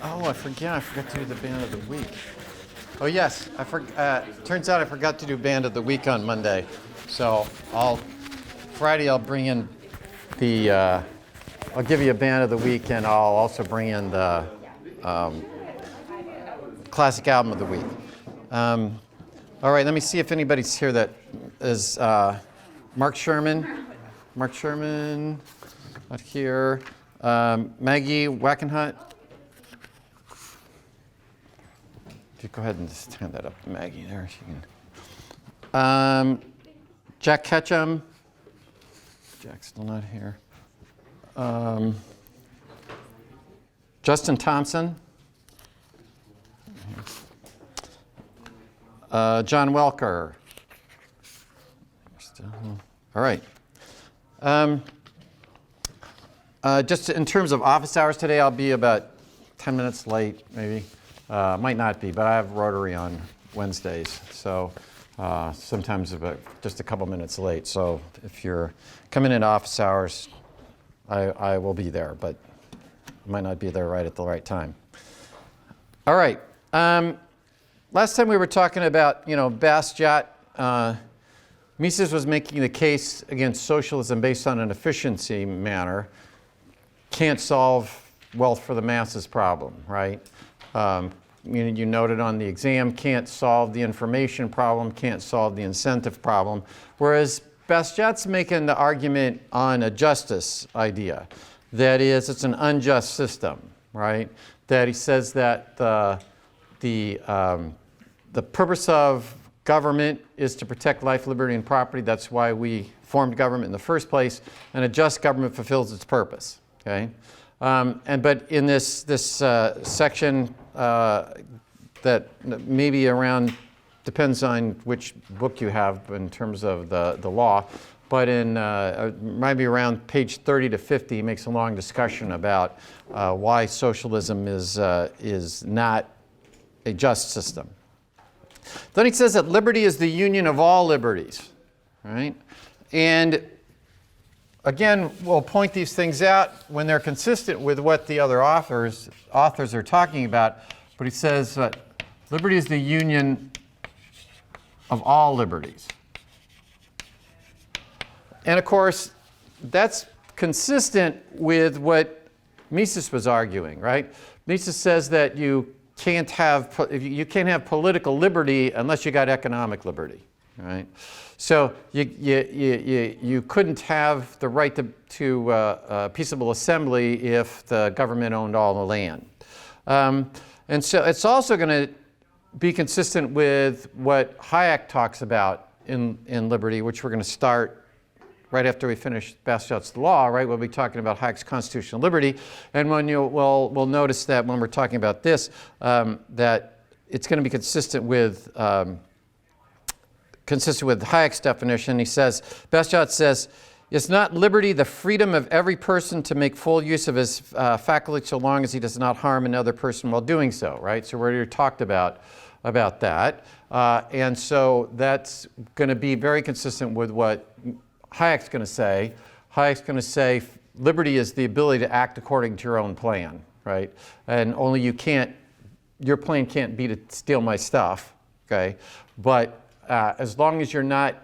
Oh, I forgot to do the band of the week. Oh yes, turns out I forgot to do band of the week on Monday. So Friday I'll bring in I'll give you a band of the week, and I'll also bring in the classic album of the week. All right, let me see if anybody's here that is Mark Sherman. Mark Sherman, not here. Maggie Wackenhut. If you go ahead and just turn that up to Maggie there, she can. Jack Ketchum. Jack's still not here. Justin Thompson. John Welker. All right. Just in terms of office hours today, I'll be about 10 minutes late, maybe. Might not be, but I have Rotary on Wednesdays, so sometimes about just a couple minutes late. So if you're coming in office hours, I will be there, but I might not be there right at the right time. All right. Last time we were talking about, Bastiat. Mises was making the case against socialism based on an efficiency manner. Can't solve wealth for the masses problem, right? You noted on the exam, can't solve the information problem, can't solve the incentive problem. Whereas Bastiat's making the argument on a justice idea. That is, it's an unjust system, right? That he says that the purpose of government is to protect life, liberty, and property. That's why we formed government in the first place. And a just government fulfills its purpose, okay? But in this section that maybe around, depends on which book you have in terms of the law, but in maybe around page 30 to 50, he makes a long discussion about why socialism is not a just system. Then he says that liberty is the union of all liberties, right? And again, we'll point these things out when they're consistent with what the other authors are talking about. But he says that liberty is the union of all liberties. And of course, that's consistent with what Mises was arguing, right? Mises says that you can't have political liberty unless you got economic liberty, right? So you couldn't have the right to peaceable assembly if the government owned all the land. And so it's also going to be consistent with what Hayek talks about in Liberty, which we're going to start right after we finish Bastiat's law, right? We'll be talking about Hayek's constitutional liberty. And we'll notice that when we're talking about this, that it's going to be consistent with Hayek's definition. He says, Bastiat says, "Is not liberty the freedom of every person to make full use of his faculty so long as he does not harm another person while doing so," right? So we already talked about that. And so that's going to be very consistent with what Hayek's going to say. Hayek's going to say liberty is the ability to act according to your own plan, right? And only your plan can't be to steal my stuff, okay? But as long as you're not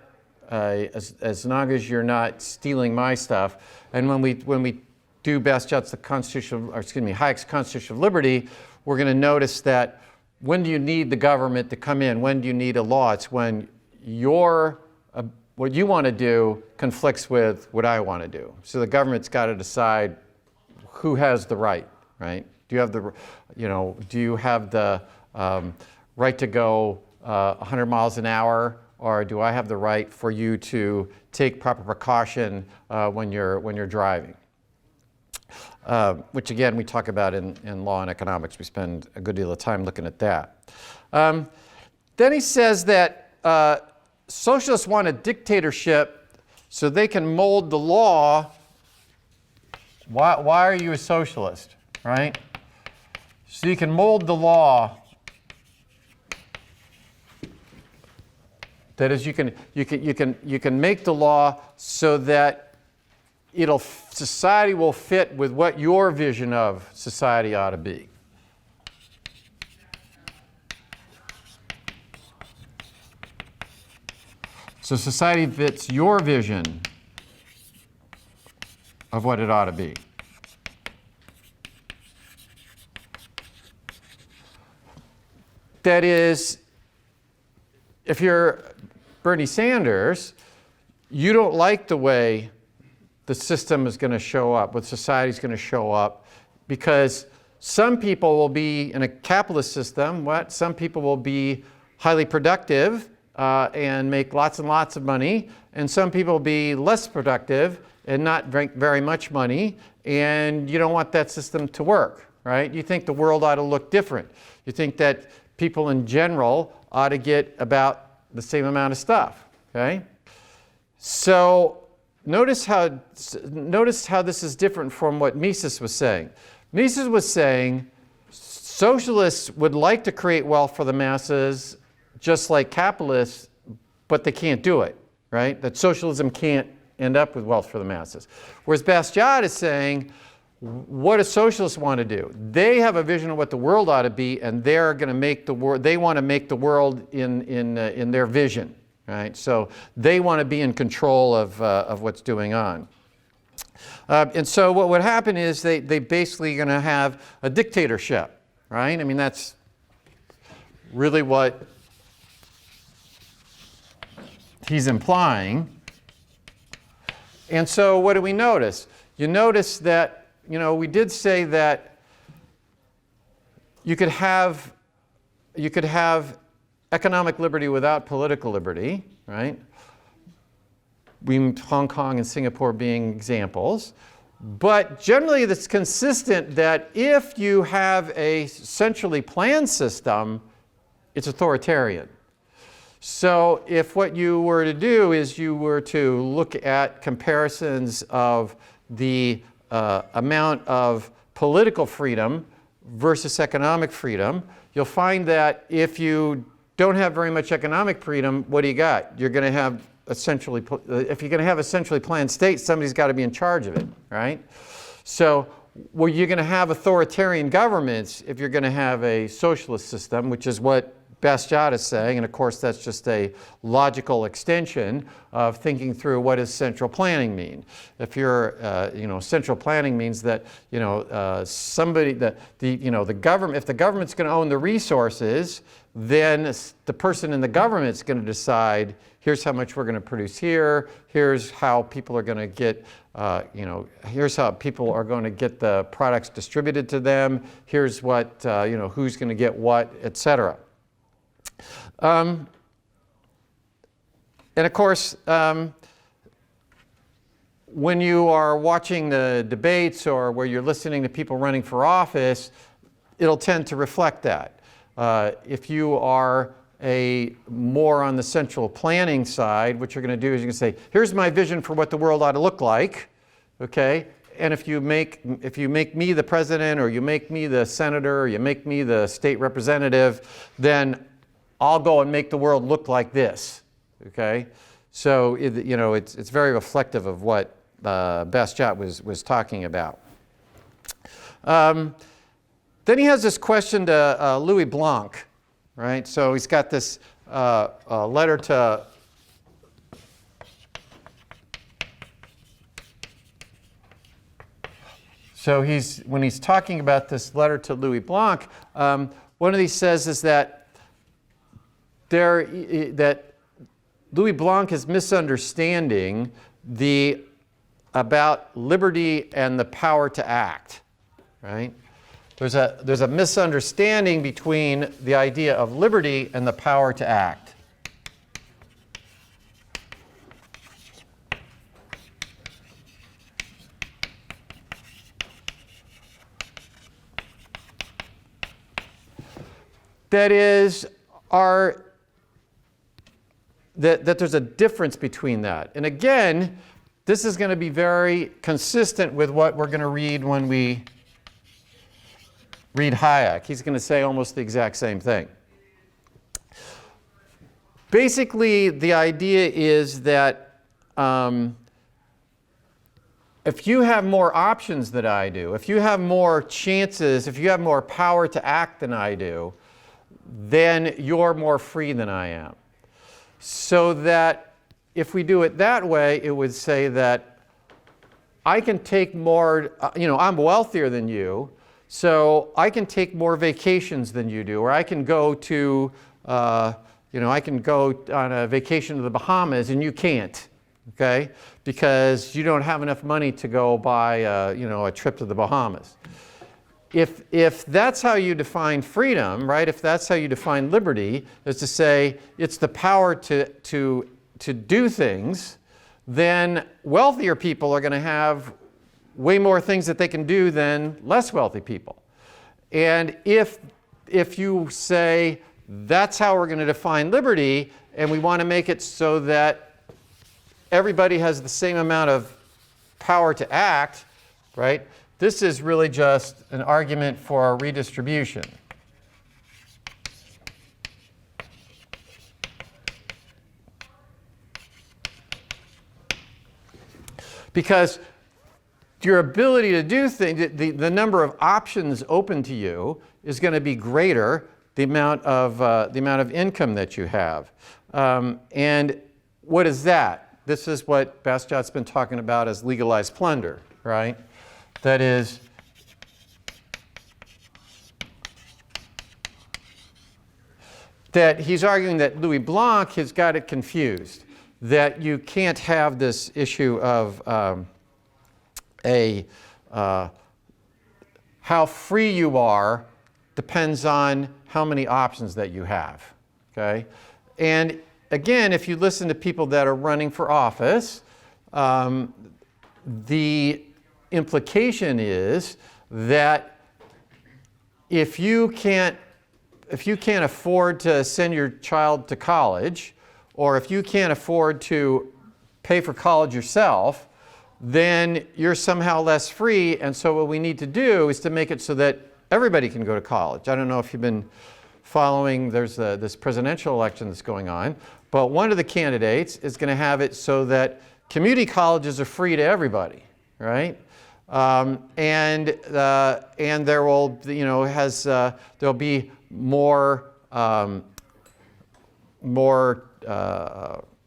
stealing my stuff, and when we do Bastiat's Hayek's constitutional liberty, we're going to notice that when do you need the government to come in? When do you need a law? It's when what you want to do conflicts with what I want to do. So the government's got to decide who has the right? Do you have the right to go 100 miles an hour, or do I have the right for you to take proper precaution when you're driving? Which again we talk about in law and economics. We spend a good deal of time looking at that. Then he says that socialists want a dictatorship so they can mold the law. Why are you a socialist, right? So you can mold the law. That is, you can make the law so that society will fit with what your vision of society ought to be. So society fits your vision of what it ought to be. That is, if you're Bernie Sanders, you don't like the way the system is going to show up, what society is going to show up, because some people will be in a capitalist system, some people will be highly productive and make lots and lots of money, and some people will be less productive and not make very much money, and you don't want that system to work, right? You think the world ought to look different. You think that people in general ought to get about the same amount of stuff, okay? So notice how this is different from what Mises was saying. Mises was saying socialists would like to create wealth for the masses just like capitalists, but they can't do it, right? That socialism can't end up with wealth for the masses. Whereas Bastiat is saying, what do socialists want to do? They have a vision of what the world ought to be, and they're going to make the world. They want to make the world in their vision, right? So they want to be in control of what's going on. And so what would happen is they basically going to have a dictatorship, right? I mean, that's really what he's implying. And so what do we notice? You notice that, you know, we did say that you could have economic liberty without political liberty, right? Hong Kong and Singapore being examples. But generally it's consistent that if you have a centrally planned system, it's authoritarian. So if what you were to do is you were to look at comparisons of the amount of political freedom versus economic freedom, you'll find that if you don't have very much economic freedom, what do you got? You're going to have if you're going to have a centrally planned state, somebody's got to be in charge of it, right? So, well, you're going to have authoritarian governments if you're going to have a socialist system, which is what Bastiat is saying, and of course that's just a logical extension of thinking through what does central planning mean. If you're, central planning means that, the government, if the government's going to own the resources, then the person in the government is going to decide, here's how much we're going to produce here, here's how people are going to get, here's how people are going to get the products distributed to them, here's what, who's going to get what, etc. And of course, when you are watching the debates or where you're listening to people running for office, it'll tend to reflect that. If you are more on the central planning side, what you're going to do is you're going to say, here's my vision for what the world ought to look like, okay? And if you make me the president, or you make me the senator, or you make me the state representative, then I'll go and make the world look like this, okay? So, it's very reflective of what Bastiat was talking about. Then he has this question to Louis Blanc, right? So he's got this letter to when he's talking about this letter to Louis Blanc, one of these says is that that Louis Blanc is misunderstanding about liberty and the power to act, right? There's a misunderstanding between the idea of liberty and the power to act. That is, that there's a difference between that. And again, this is going to be very consistent with what we're going to read when we read Hayek. He's going to say almost the exact same thing. Basically, the idea is that if you have more options than I do, if you have more chances, if you have more power to act than I do, then you're more free than I am. So that if we do it that way, it would say that I can take more, I'm wealthier than you, so I can take more vacations than you do, or I can go to, I can go on a vacation to the Bahamas and you can't, okay? Because you don't have enough money to go buy, a trip to the Bahamas. If that's how you define freedom, right? If that's how you define liberty, is to say it's the power to do things, then wealthier people are going to have way more things that they can do than less wealthy people. And if you say that's how we're going to define liberty, and we want to make it so that everybody has the same amount of power to act, right? This is really just an argument for redistribution. Because your ability to do things, the number of options open to you is going to be greater the amount of income that you have. And what is that? This is what Bastiat's been talking about as legalized plunder, right? That is, that he's arguing that Louis Blanc has got it confused, that you can't have this issue of how free you are depends on how many options that you have, okay? And again, if you listen to people that are running for office, the implication is that if you can't afford to send your child to college, or if you can't afford to pay for college yourself, then you're somehow less free. And so what we need to do is to make it so that everybody can go to college. I don't know if you've been following, there's this presidential election that's going on, but one of the candidates is going to have it so that community colleges are free to everybody, right? And there will, there'll be more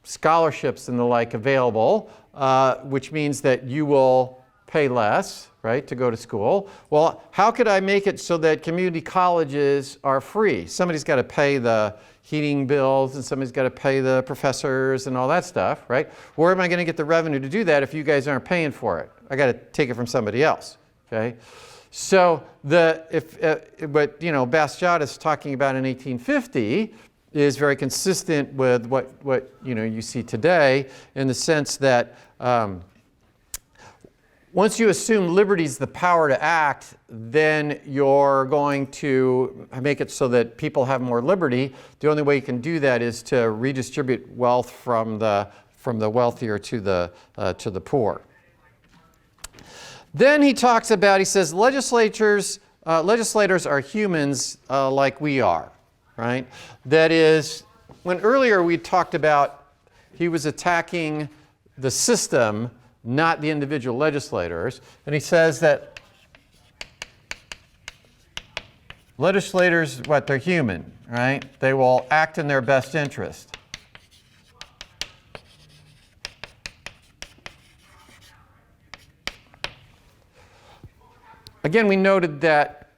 scholarships and the like available, which means that you will pay less, right, to go to school. Well, how could I make it so that community colleges are free? Somebody's got to pay the heating bills, and somebody's got to pay the professors and all that stuff, right? Where am I going to get the revenue to do that if you guys aren't paying for it? I got to take it from somebody else, okay? So what Bastiat is talking about in 1850 is very consistent with what you see today, in the sense that once you assume liberty is the power to act, then you're going to make it so that people have more liberty. The only way you can do that is to redistribute wealth from the wealthier to the poor. Then he talks about, he says, legislators are humans like we are, right? That is, when earlier we talked about he was attacking the system, not the individual legislators, and he says that legislators, they're human, right? They will act in their best interest. Again, we noted that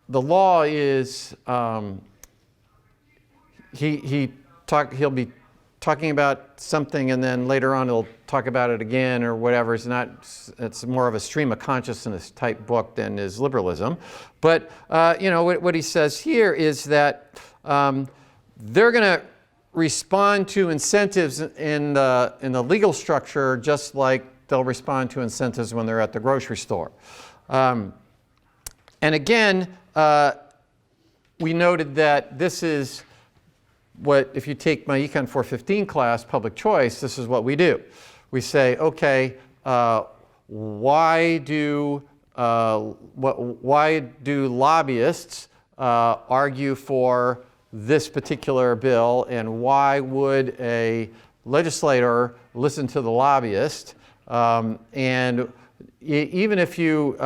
the law is, he'll be talking about something, and then later on he'll talk about it again or whatever. It's more of a stream of consciousness type book than is liberalism. But what he says here is that they're going to respond to incentives in the legal structure just like they'll respond to incentives when they're at the grocery store. And again, we noted that this is what, if you take my Econ 415 class, public choice, this is what we do. We say, okay, why do lobbyists argue for this particular bill, and why would a legislator listen to the lobbyist? And even if you,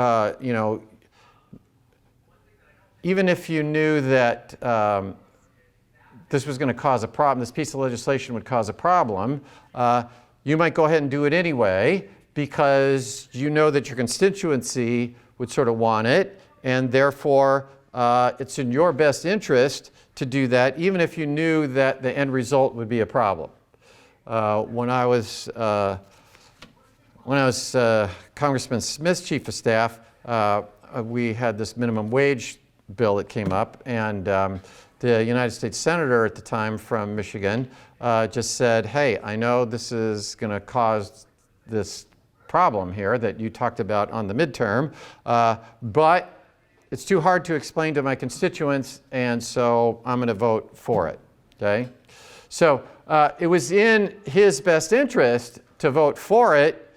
even if you knew that this was going to cause a problem, this piece of legislation would cause a problem, you might go ahead and do it anyway because you know that your constituency would sort of want it, and therefore it's in your best interest to do that, even if you knew that the end result would be a problem. When I was Congressman Smith's chief of staff, we had this minimum wage bill that came up, and the United States Senator at the time from Michigan just said, hey, I know this is going to cause this problem here that you talked about on the midterm, but it's too hard to explain to my constituents, and so I'm going to vote for it. Okay? So it was in his best interest to vote for it,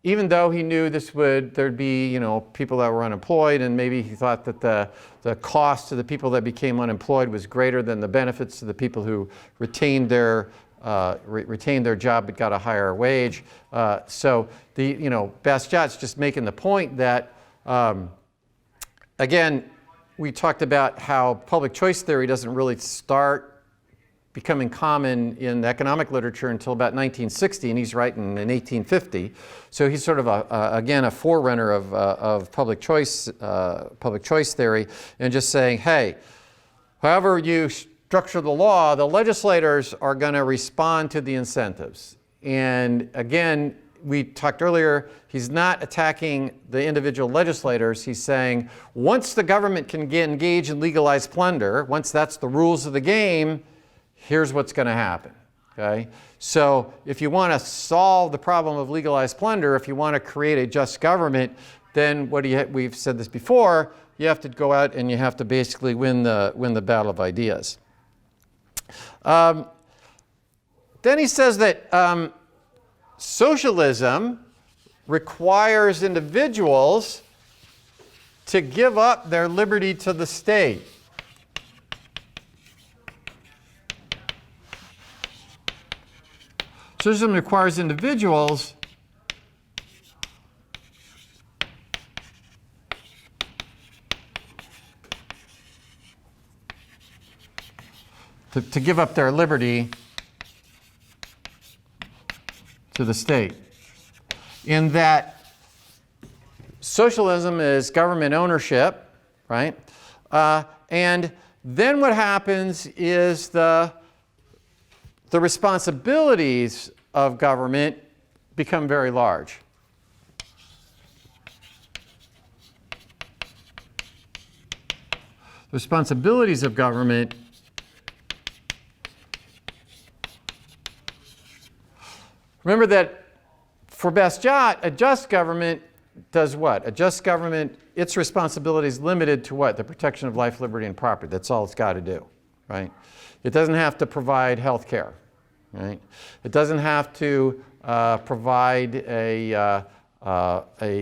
even though he knew there'd be, people that were unemployed, and maybe he thought that the cost to the people that became unemployed was greater than the benefits to the people who retained their job but got a higher wage. So Bastiat's just making the point that, again, we talked about how public choice theory doesn't really start becoming common in economic literature until about 1960, and he's writing in 1850. So he's sort of again a forerunner of public choice theory, and just saying, hey, however you structure the law, the legislators are going to respond to the incentives. And again, we talked earlier, he's not attacking the individual legislators. He's saying once the government can engage in legalized plunder, once that's the rules of the game, here's what's going to happen. Okay? So if you want to solve the problem of legalized plunder, if you want to create a just government, then we've said this before, you have to go out and you have to basically win the battle of ideas. Then he says that socialism requires individuals to give up their liberty to the state. Socialism requires individuals to give up their liberty to the state. In that socialism is government ownership, right? And then what happens is the responsibilities of government become very large. The responsibilities of government remember that for Bastiat, a just government does what? A just government, its responsibility is limited to what? The protection of life, liberty, and property. That's all it's got to do, right? It doesn't have to provide health care, right? It doesn't have to provide a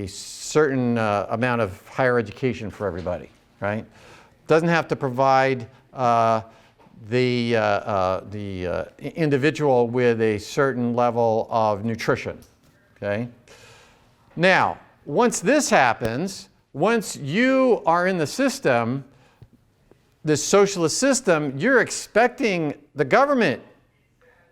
certain amount of higher education for everybody, right? It doesn't have to provide the individual with a certain level of nutrition, okay? Now, once this happens, once you are in the system, this socialist system, you're expecting the government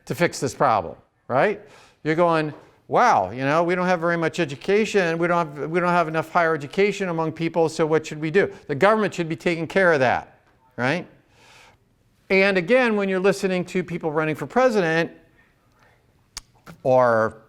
to fix this problem, right? You're going, wow, we don't have very much education. We don't have enough higher education among people, so what should we do? The government should be taking care of that, right? And again, when you're listening to people running for president or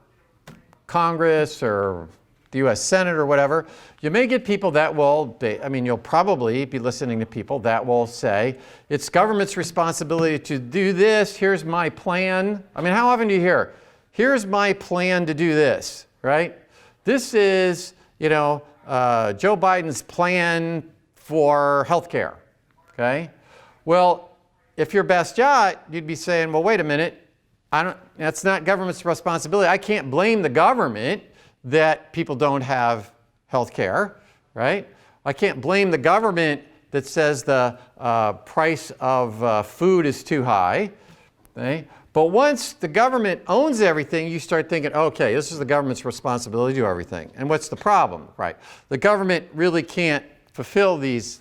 Congress or the US Senate or whatever, you may get people that you'll probably be listening to people that will say, it's government's responsibility to do this, here's my plan. How often do you hear, here's my plan to do this, right? This is, Joe Biden's plan for healthcare, okay? Well, if you're Bastiat, you'd be saying, well, wait a minute, that's not government's responsibility. I can't blame the government that people don't have health care, right? I can't blame the government that says the price of food is too high, okay? But once the government owns everything, you start thinking, okay, this is the government's responsibility to do everything. And what's the problem, right? The government really can't fulfill these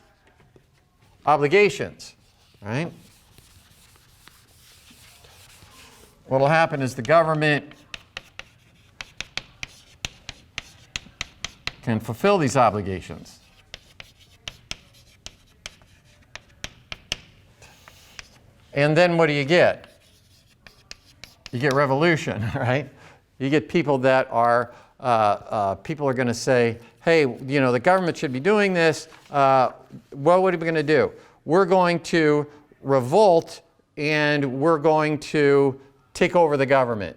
obligations, right? what will happen is the government can fulfill these obligations. And then what do you get? You get revolution, right? You get people that are, people are going to say, hey, you know, the government should be doing this. Well, what are we going to do? We're going to revolt and we're going to take over the government.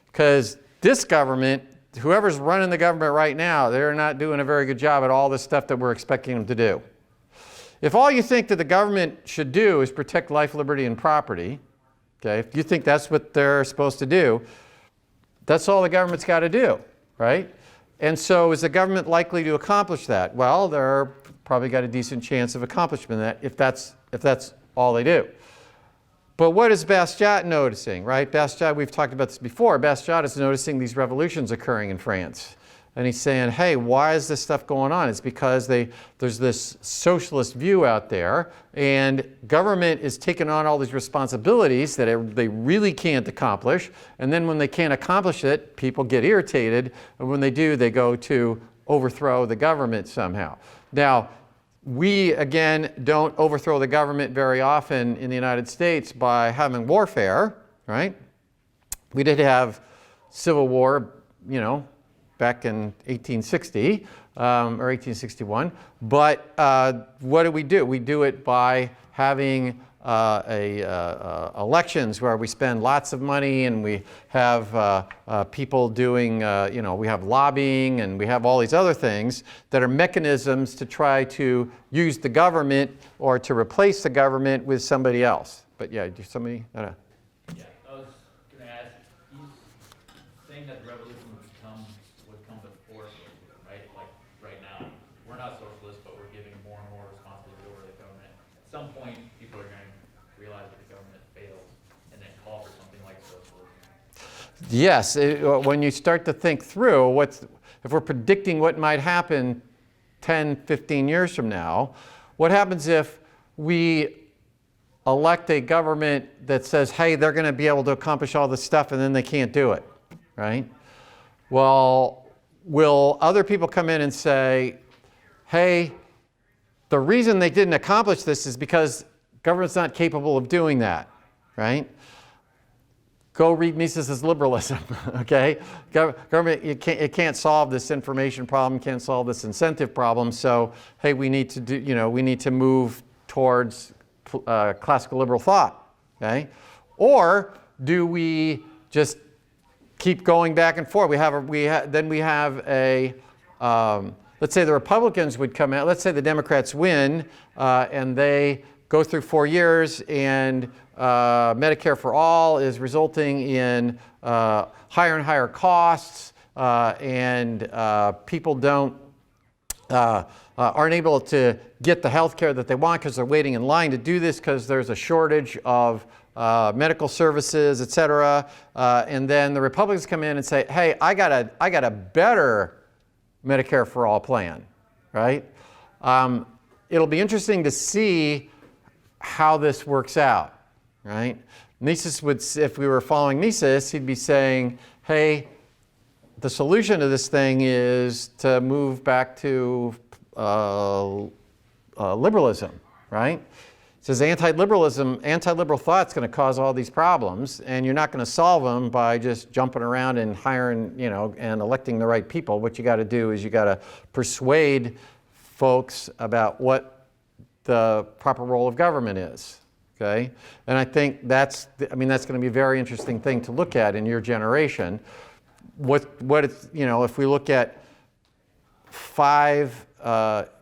Because this government, whoever's running the government right now, they're not doing a very good job at all this stuff that we're expecting them to do. If all you think that the government should do is protect life, liberty, and property, okay, if you think that's what they're supposed to do, that's all the government's got to do, right? And so is the government likely to accomplish that? Well, they're probably got a decent chance of accomplishing that if that's all they do. But what is Bastiat noticing, right? Bastiat, we've talked about this before. Bastiat is noticing these revolutions occurring in France. And he's saying, hey, why is this stuff going on? It's because there's this socialist view out there, and government is taking on all these responsibilities that they really can't accomplish. And then when they can't accomplish it, people get irritated. And when they do, they go to overthrow the government somehow. Now, we, again, don't overthrow the government very often in the United States by having warfare, right? We did have civil war, you know, back in 1860 or 1861. But what do? We do it by having elections where we spend lots of money and we have people doing, you know, we have lobbying and we have all these other things that are mechanisms to try to use the government or to replace the government with somebody else. But yeah, do somebody? Yeah, I was going to ask, he's saying that the revolution would come before socialism, right? Like right now, we're not socialists, but we're giving more and more responsibility over the government. At some point, people are going to realize that the government fails and then call for something like socialism. Yes, when you start to think through if we're predicting what might happen 10, 15 years from now, what happens if we elect a government that says, hey, they're going to be able to accomplish all this stuff and then they can't do it, right? Well, will other people come in and say, hey, the reason they didn't accomplish this is because government's not capable of doing that, right? Go read Mises's Liberalism, okay? Government, it can't solve this information problem, can't solve this incentive problem, so, hey, we need to do, you know, we need to move towards classical liberal thought, okay? Or do we just keep going back and forth? Then we have a let's say the Republicans would come out, let's say the Democrats win, and they go through 4 years, and Medicare for all is resulting in higher and higher costs, and people aren't able to get the health care that they want because they're waiting in line to do this because there's a shortage of medical services, et cetera. And then the Republicans come in and say, hey, I got a better Medicare for all plan, right? It'll be interesting to see how this works out, right? Mises would, if we were following Mises, he'd be saying, hey, the solution to this thing is to move back to liberalism, right? It says anti-liberal thought's going to cause all these problems, and you're not going to solve them by just jumping around and hiring, you know, and electing the right people. What you got to do is you got to persuade folks about what the proper role of government is. Okay, and I think that's going to be a very interesting thing to look at in your generation. What it's, you know, if we look at 5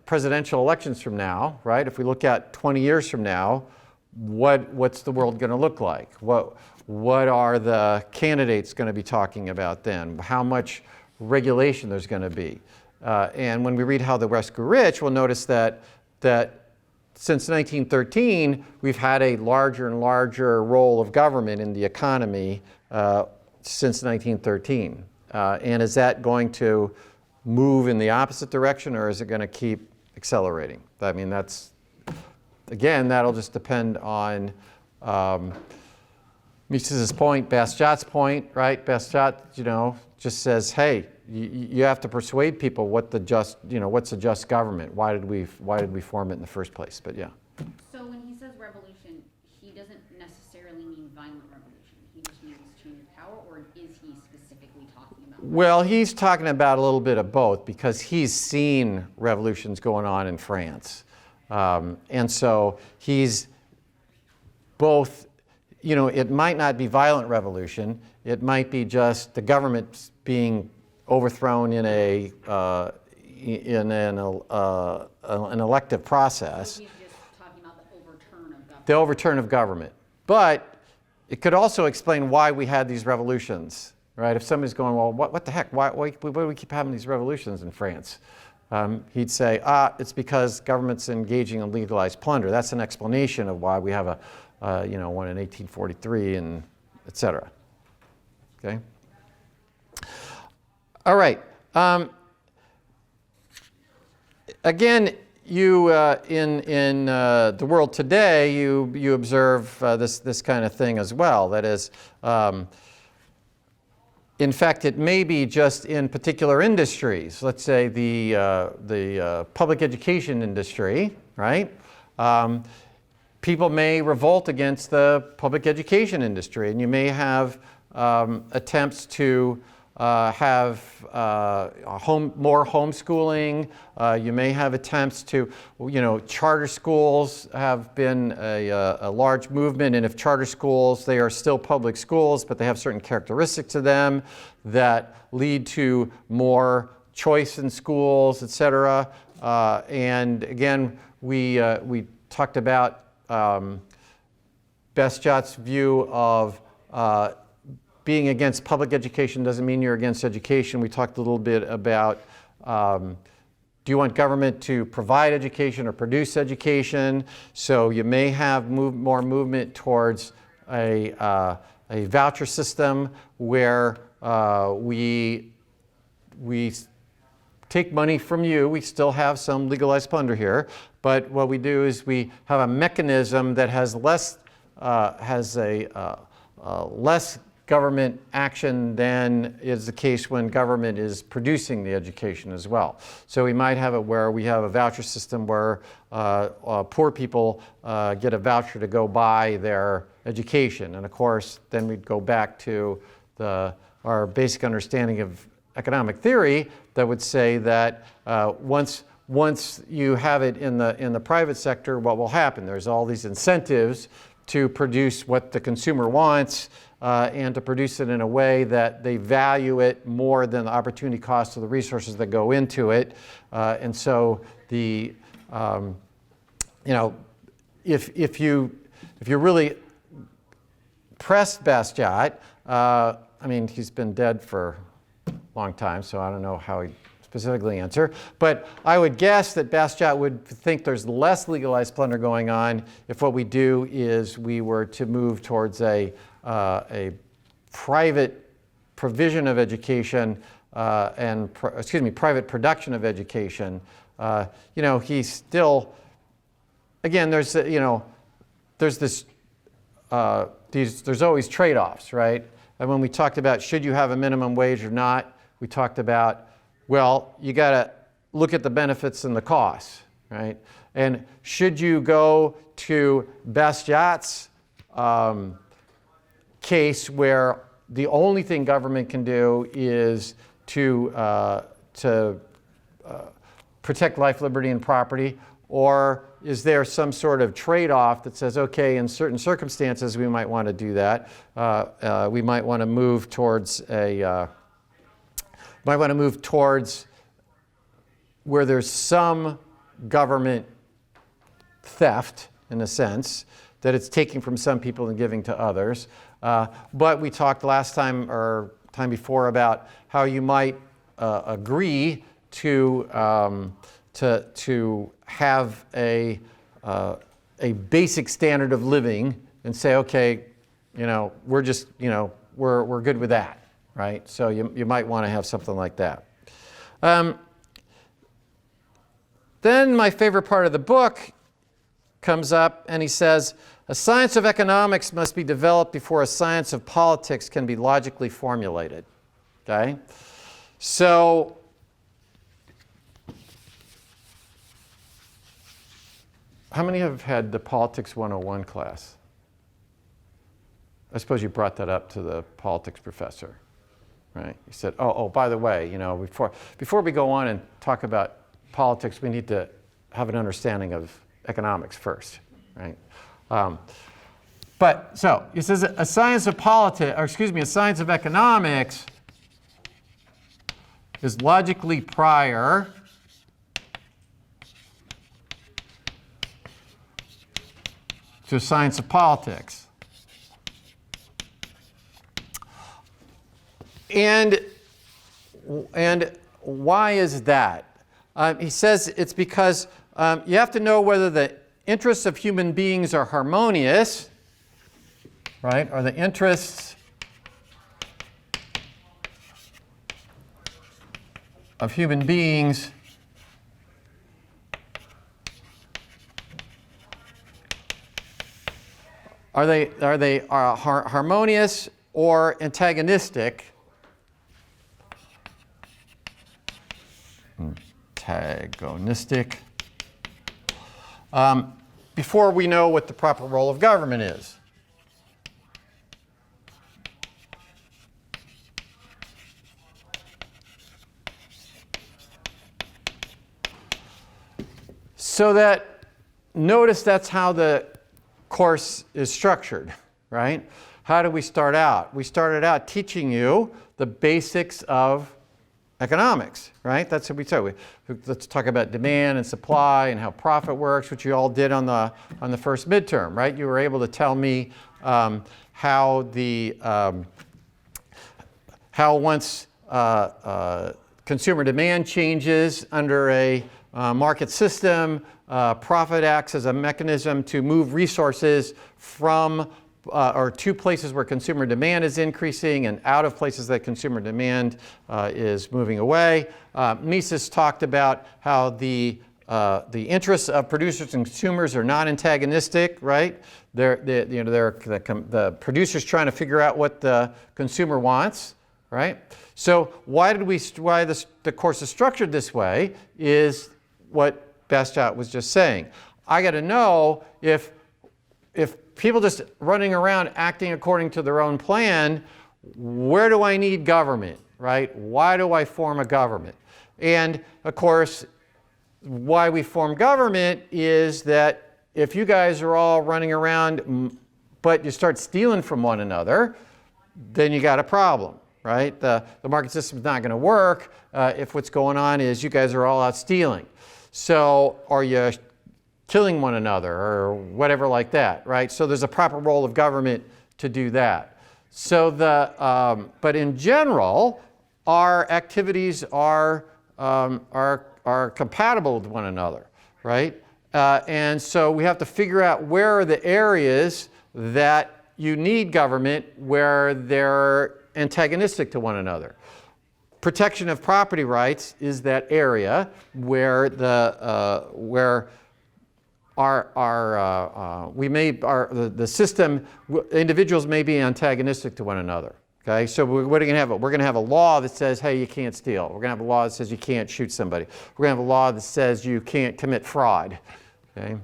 presidential elections from now, right? If we look at 20 years from now, what's the world going to look like? What are the candidates going to be talking about then? How much regulation there's going to be? And when we read How the West Grew Rich, we'll notice that since 1913, we've had a larger and larger role of government in the economy since 1913. And is that going to move in the opposite direction, or is it going to keep accelerating? I mean, that'll just depend on Mises's point, Bastiat's point, right? Bastiat, just says, hey, you have to persuade people what's a just government. Why did we form it in the first place? But yeah. So when he says revolution, he doesn't necessarily mean violent revolution. He just means change of power, or is he specifically talking about? Well, he's talking about a little bit of both because he's seen revolutions going on in France. And so he's both, it might not be violent revolution. It might be just the government being overthrown in an elective process. So he's just talking about the overturn of government. The overturn of government. But it could also explain why we had these revolutions, right? If somebody's going, well, what the heck? Why do we keep having these revolutions in France? He'd say, it's because government's engaging in legalized plunder. That's an explanation of why we have one in 1843 and et cetera. Okay? All right. Again, you in the world today, you observe this kind of thing as well. That is, in fact, it may be just in particular industries. Let's say the public education industry, right? People may revolt against the public education industry, and you may have attempts to have more homeschooling. You may have attempts to, charter schools have been a large movement, and if charter schools, they are still public schools, but they have certain characteristics to them that lead to more choice in schools, et cetera. And again, we talked about Bastiat's view of being against public education doesn't mean you're against education. We talked a little bit about do you want government to provide education or produce education? So you may have more movement towards a voucher system where we take money from you. We still have some legalized plunder here, but what we do is we have a mechanism that has less government action than is the case when government is producing the education as well. So we might have it where we have a voucher system where poor people get a voucher to go buy their education. And of course, then we'd go back to our basic understanding of economic theory that would say that once you have it in the private sector, what will happen? There's all these incentives to produce what the consumer wants and to produce it in a way that they value it more than the opportunity cost of the resources that go into it. And so if you really pressed Bastiat, he's been dead for a long time, so I don't know how he'd specifically answer. But I would guess that Bastiat would think there's less legalized plunder going on if what we do is we were to move towards a private provision of education private production of education. He's still, again, there's always trade-offs, right? And when we talked about should you have a minimum wage or not, we talked about, well, you got to look at the benefits and the costs, right? And should you go to Bastiat's case where the only thing government can do is to protect life, liberty, and property? Or is there some sort of trade-off that says, okay, in certain circumstances we might want to do that. We might want to move towards where there's some government theft, in a sense, that it's taking from some people and giving to others. But we talked last time or time before about how you might agree to have a basic standard of living and say, okay, we're just, we're good with that, right? So you might want to have something like that. Then my favorite part of the book comes up and he says, a science of economics must be developed before a science of politics can be logically formulated. Okay? So, how many have had the Politics 101 class? I suppose you brought that up to the politics professor, right? You said, oh, by the way, you know, before we go on and talk about politics, we need to have an understanding of economics first, right? But so it says a science of politics, or excuse me, a science of economics is logically prior to a science of politics. And why is that? He says it's because you have to know whether the interests of human beings are harmonious, right? Or the interests of human beings are they harmonious or antagonistic? Antagonistic. Before we know what the proper role of government is. So that, notice that's how the course is structured, right? How do we start out? We started out teaching you the basics of economics, right? That's what we said. Let's talk about demand and supply and how profit works, which you all did on the first midterm, right? You were able to tell me how once consumer demand changes under a market system, profit acts as a mechanism to move resources from or to places where consumer demand is increasing and out of places that consumer demand is moving away. Mises talked about how the interests of producers and consumers are not antagonistic, right? The producers trying to figure out what the consumer wants, right? So why the course is structured this way is what Bastiat was just saying. I got to know if people just running around acting according to their own plan, where do I need government, right? Why do I form a government? And of course, why we form government is that if you guys are all running around but you start stealing from one another, then you got a problem, right? The market system is not going to work if what's going on is you guys are all out stealing. So are you killing one another or whatever like that, right? So there's a proper role of government to do that. So but in general, our activities are compatible with one another, right? And so we have to figure out where are the areas that you need government where they're antagonistic to one another. Protection of property rights is that area where the system, individuals may be antagonistic to one another. Okay, so what are we going to have? We're going to have a law that says, hey, you can't steal. We're going to have a law that says you can't shoot somebody. We're going to have a law that says you can't commit fraud. Okay,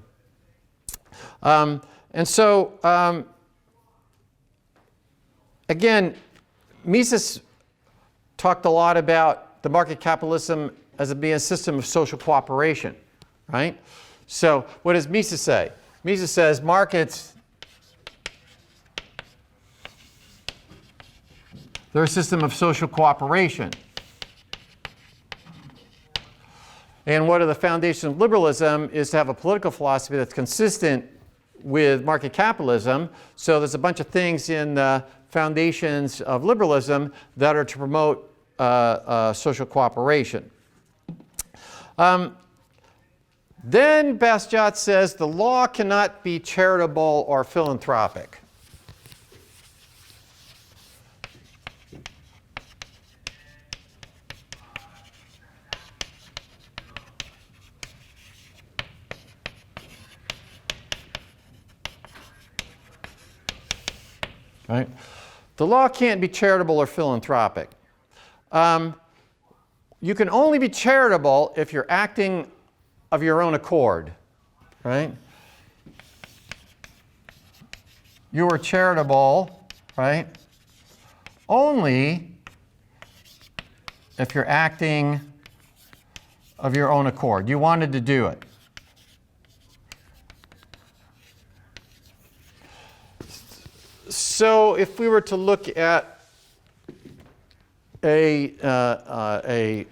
and so again, Mises talked a lot about the market capitalism as being a system of social cooperation, right? So what does Mises say? Mises says markets, they're a system of social cooperation. And one of the foundations of liberalism is to have a political philosophy that's consistent with market capitalism. So there's a bunch of things in the foundations of liberalism that are to promote social cooperation. Then Bastiat says the law cannot be charitable or philanthropic. right? The law can't be charitable or philanthropic. You can only be charitable if you're acting of your own accord, right? You are charitable, right, only if you're acting of your own accord. You wanted to do it. So if we were to look at a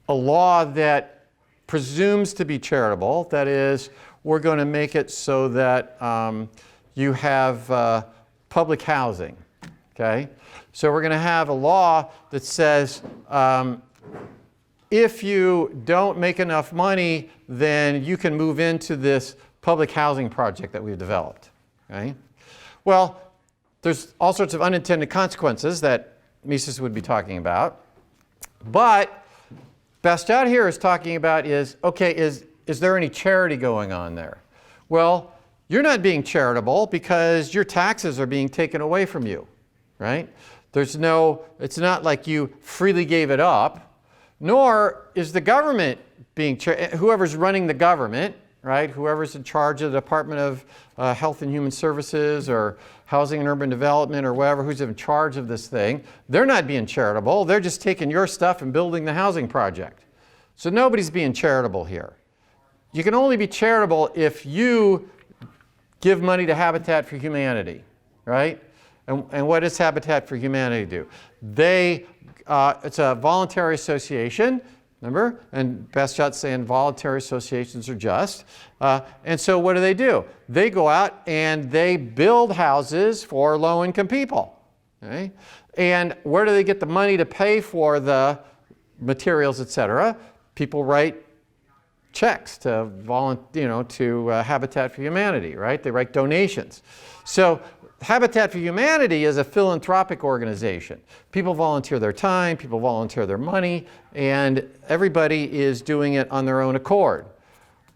law that presumes to be charitable, that is, we're going to make it so that you have public housing, okay? So we're going to have a law that says if you don't make enough money, then you can move into this public housing project that we've developed, okay? Well, there's all sorts of unintended consequences that Mises would be talking about, but Bastiat here is talking about is, okay, is there any charity going on there? Well, you're not being charitable because your taxes are being taken away from you, right? It's not like you freely gave it up, nor is the government being, whoever's running the government, right? Whoever's in charge of the Department of Health and Human Services or Housing and Urban Development or whatever, who's in charge of this thing, they're not being charitable. They're just taking your stuff and building the housing project. So nobody's being charitable here. You can only be charitable if you give money to Habitat for Humanity, right? And what does Habitat for Humanity do? It's a voluntary association, remember? And Bastiat's saying voluntary associations are just. And so what do? They go out and they build houses for low-income people, okay? And where do they get the money to pay for the materials, et cetera? People write checks to Habitat for Humanity, right? They write donations. So Habitat for Humanity is a philanthropic organization. People volunteer their time, people volunteer their money, and everybody is doing it on their own accord.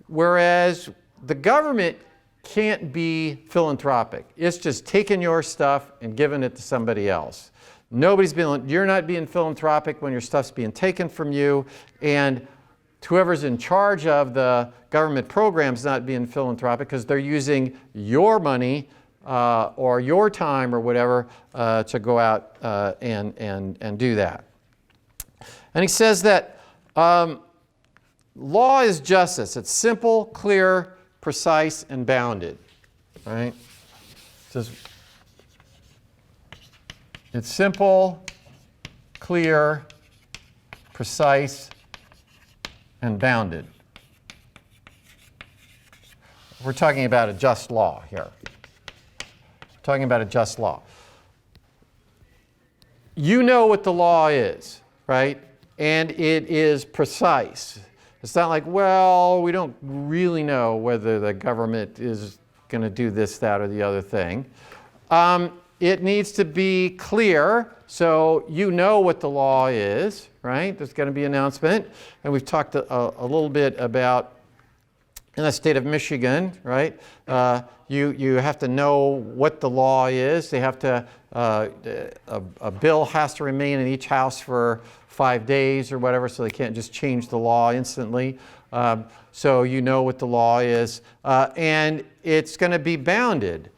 Whereas the government can't be philanthropic. It's just taking your stuff and giving it to somebody else. You're not being philanthropic when your stuff's being taken from you, and whoever's in charge of the government program's not being philanthropic because they're using your money or your time or whatever to go out and do that. And he says that law is justice. It's simple, clear, precise, and bounded. Right? It says it's simple, clear, precise, and bounded. We're talking about a just law here. Talking about a just law. You know what the law is, right? And it is precise. It's not like, well, we don't really know whether the government is going to do this, that, or the other thing. It needs to be clear, so you know what the law is, right? There's going to be an announcement. And we've talked a little bit about, in the state of Michigan, right? You have to know what the law is. They have to, a bill has to remain in each house for 5 days or whatever, so they can't just change the law instantly. So you know what the law is. And it's going to be bounded.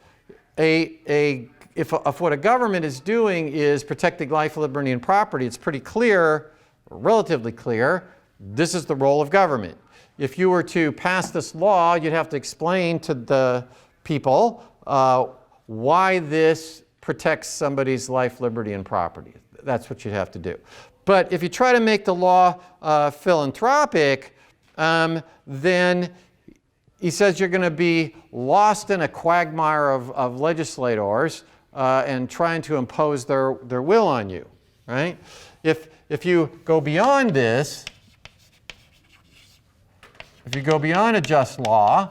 If what a government is doing is protecting life, liberty, and property, it's pretty clear, relatively clear, this is the role of government. If you were to pass this law, you'd have to explain to the people why this protects somebody's life, liberty, and property. That's what you'd have to do. But if you try to make the law philanthropic, then he says you're going to be lost in a quagmire of legislators and trying to impose their will on you, right? If you go beyond this, if you go beyond a just law,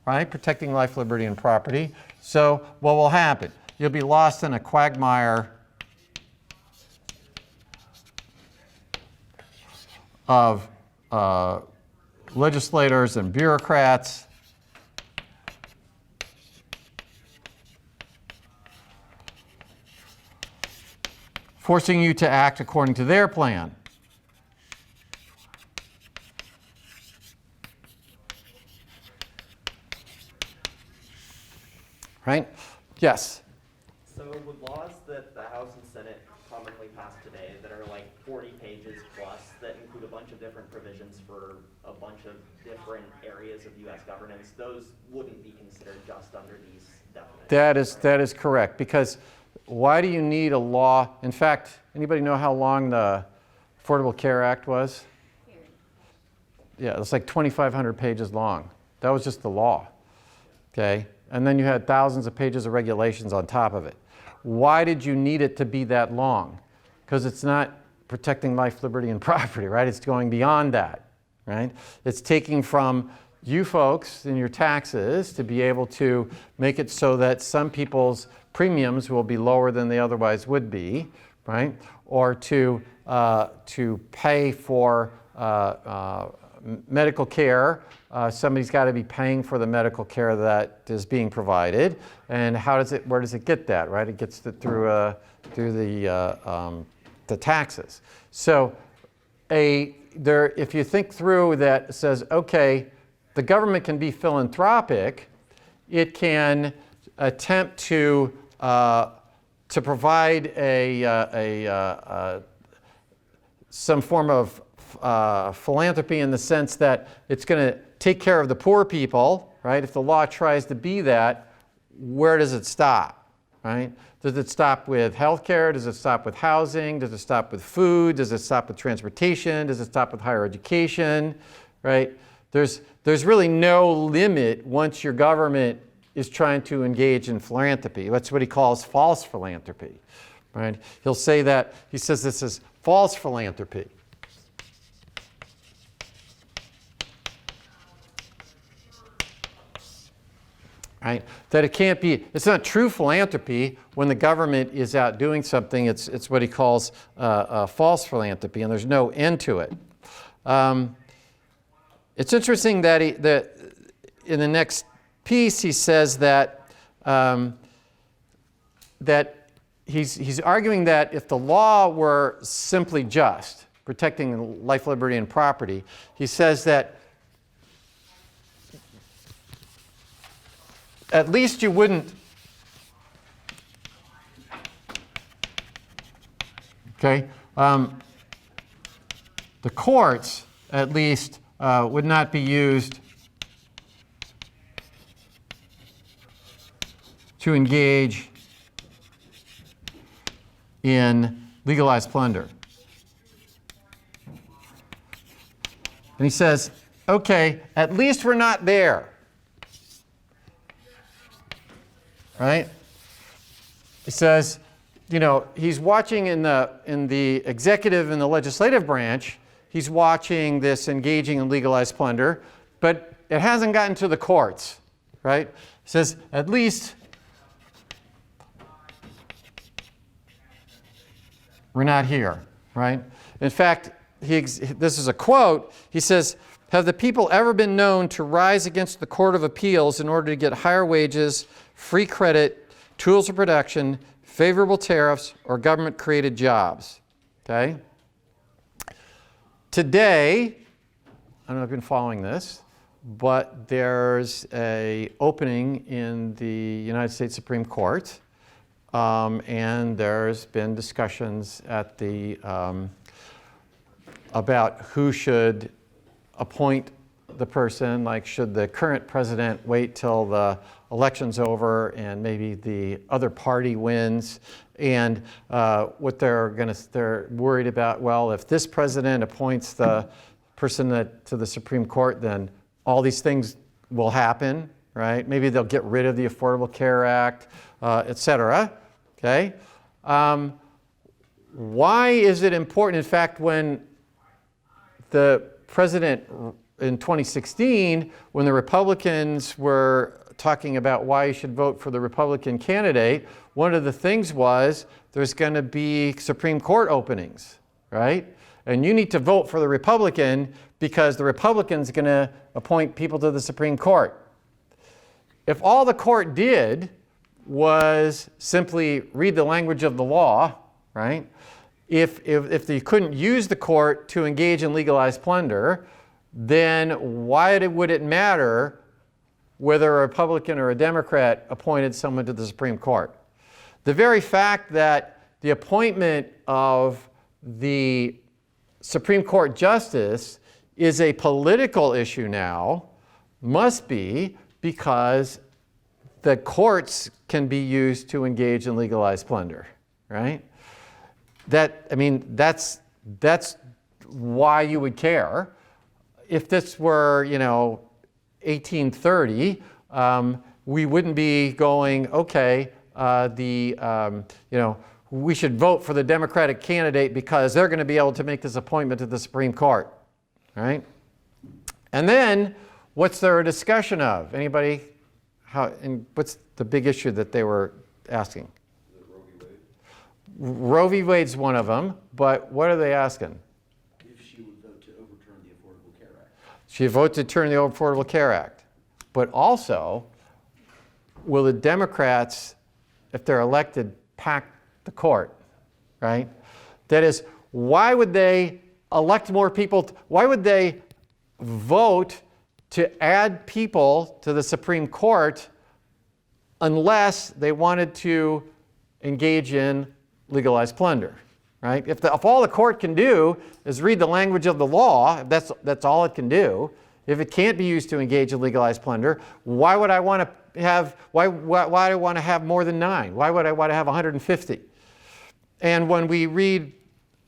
right, protecting life, liberty, and property, so what will happen? You'll be lost in a quagmire of legislators and bureaucrats forcing you to act according to their plan. Right? Yes? So would laws that the House and Senate commonly pass today that are like 40 pages plus, that include a bunch of different provisions for a bunch of different areas of U.S. governance, those wouldn't be considered just under these definitions? That is correct. Because why do you need a law? In fact, anybody know how long the Affordable Care Act was? Yeah, it's like 2,500 pages long. That was just the law. Okay? And then you had thousands of pages of regulations on top of it. Why did you need it to be that long? Because it's not protecting life, liberty, and property, right? It's going beyond that, right? It's taking from you folks in your taxes to be able to make it so that some people's premiums will be lower than they otherwise would be, right? Or to pay for medical care. Somebody's got to be paying for the medical care that is being provided, and where does it get that, right? It gets it through the taxes. So if you think through that, it says, okay, the government can be philanthropic. It can attempt to provide some form of philanthropy in the sense that it's going to take care of the poor people, right? If the law tries to be that, where does it stop, right? Does it stop with health care? Does it stop with housing? Does it stop with food? Does it stop with transportation? Does it stop with higher education, right? There's really no limit once your government is trying to engage in philanthropy. That's what he calls false philanthropy, right? He'll say that, he says this is false philanthropy. Right? That it can't be, it's not true philanthropy when the government is out doing something. It's what he calls false philanthropy, and there's no end to it. It's interesting that in the next piece he says that he's arguing that if the law were simply just, protecting life, liberty, and property, he says that at least you wouldn't, okay, the courts at least would not be used to engage in legalized plunder. And he says, okay, at least we're not there. Right? He says, you know, he's watching in the executive and the legislative branch, he's watching this engaging in legalized plunder, but it hasn't gotten to the courts, right? He says, at least we're not here, right? In fact, this is a quote. He says, have the people ever been known to rise against the Court of Appeals in order to get higher wages, free credit, tools of production, favorable tariffs, or government-created jobs? Okay? Today, I don't know if you've been following this, but there's an opening in the United States Supreme Court, and there's been discussions at about who should appoint the person, like should the current president wait till the election's over and maybe the other party wins, and what they're worried about, well, if this president appoints the person to the Supreme Court, then all these things will happen, right? Maybe they'll get rid of the Affordable Care Act, etc. Okay? Why is it important? In fact, when the president in 2016, when the Republicans were talking about why you should vote for the Republican candidate, one of the things was there's going to be Supreme Court openings, right? And you need to vote for the Republican because the Republican's going to appoint people to the Supreme Court. If all the court did was simply read the language of the law, right, if you couldn't use the court to engage in legalized plunder, then why would it matter whether a Republican or a Democrat appointed someone to the Supreme Court? The very fact that the appointment of the Supreme Court justice is a political issue now must be because the courts can be used to engage in legalized plunder, right? That's why you would care. If this were, 1830, we wouldn't be going, okay, we should vote for the Democratic candidate because they're going to be able to make this appointment to the Supreme Court, right? And then, what's there a discussion of? Anybody? What's the big issue that they were asking? Roe v. Wade? Roe v. Wade's one of them, but what are they asking? If she would vote to overturn the Affordable Care Act. She would vote to turn the Affordable Care Act. But also, will the Democrats, if they're elected, pack the court, right? That is, why would they elect more people? Why would they vote to add people to the Supreme Court unless they wanted to engage in legalized plunder, right? If all the court can do is read the language of the law, that's all it can do. If it can't be used to engage in legalized plunder, why would I want to have, why do I want to have more than 9? Why would I want to have 150? And when we read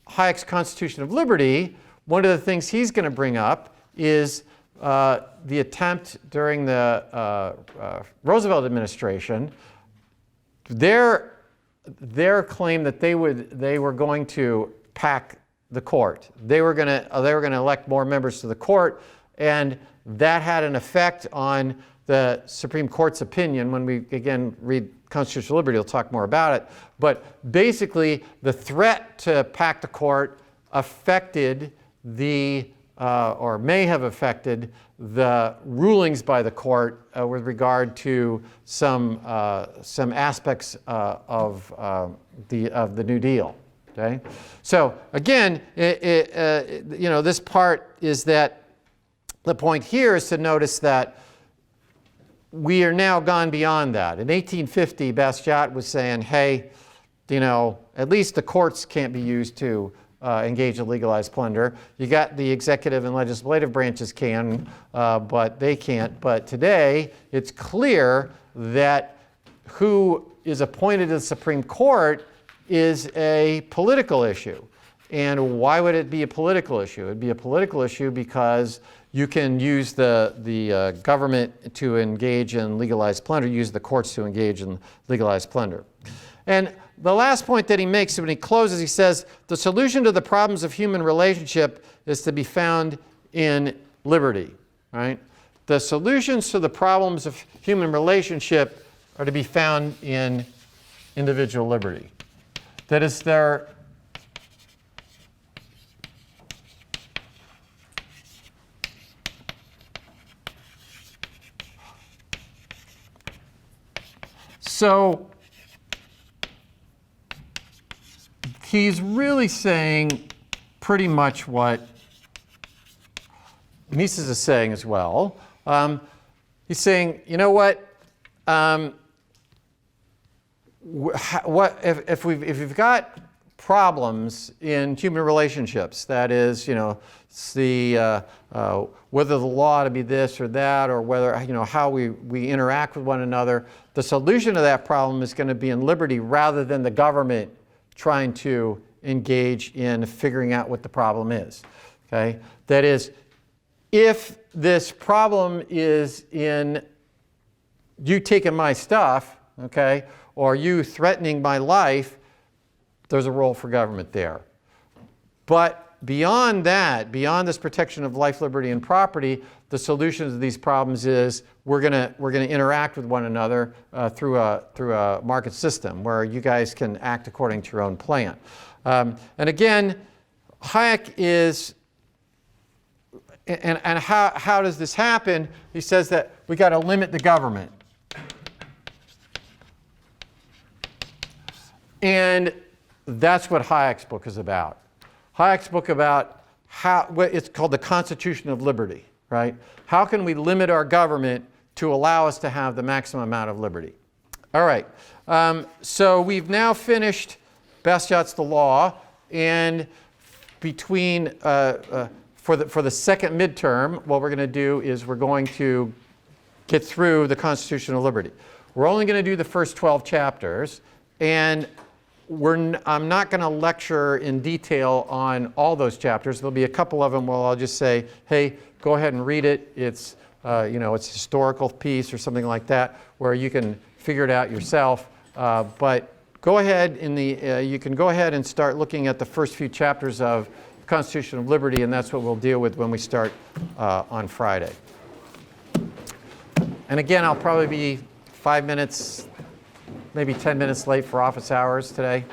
Hayek's Constitution of Liberty, one of the things he's going to bring up is the attempt during the Roosevelt administration, their claim that they were going to pack the court. They were going to elect more members to the court, and that had an effect on the Supreme Court's opinion. When we again read Constitutional Liberty, we'll talk more about it. But basically, the threat to pack the court affected or may have affected the rulings by the court with regard to some aspects of the New Deal. Okay, so again, this part is that the point here is to notice that we are now gone beyond that. In 1850, Bastiat was saying, hey, at least the courts can't be used to engage in legalized plunder. You got the executive and legislative branches can, but they can't. But today, it's clear that who is appointed to the Supreme Court is a political issue. And why would it be a political issue? It would be a political issue because you can use the government to engage in legalized plunder, use the courts to engage in legalized plunder. And the last point that he makes when he closes, he says, the solution to the problems of human relationship is to be found in liberty, right? The solutions to the problems of human relationship are to be found in individual liberty. That is, so he's really saying pretty much what Mises is saying as well. He's saying, you know what? If we've got problems in human relationships, that is, whether the law to be this or that, or whether how we interact with one another, the solution to that problem is going to be in liberty rather than the government trying to engage in figuring out what the problem is. Okay, that is, if this problem is in you taking my stuff, okay, or you threatening my life, there's a role for government there. But beyond that, beyond this protection of life, liberty, and property, the solution to these problems is we're gonna interact with one another through a market system where you guys can act according to your own plan. And again, Hayek is, and how does this happen? He says that we got to limit the government. And That's what Hayek's book is about. Hayek's book about it's called the Constitution of Liberty, right? How can we limit our government to allow us to have the maximum amount of liberty? All right, so we've now finished Bastiat's The Law, and between, for the second midterm, what we're going to do is we're going to get through the Constitution of Liberty. We're only going to do the first 12 chapters, and I'm not going to lecture in detail on all those chapters. There'll be a couple of them where I'll just say, hey, go ahead and read it. It's, it's a historical piece or something like that, where you can figure it out yourself. But go ahead you can go ahead and start looking at the first few chapters of the Constitution of Liberty, and that's what we'll deal with when we start on Friday. And again, I'll probably be 5 minutes, maybe 10 minutes late for office hours today.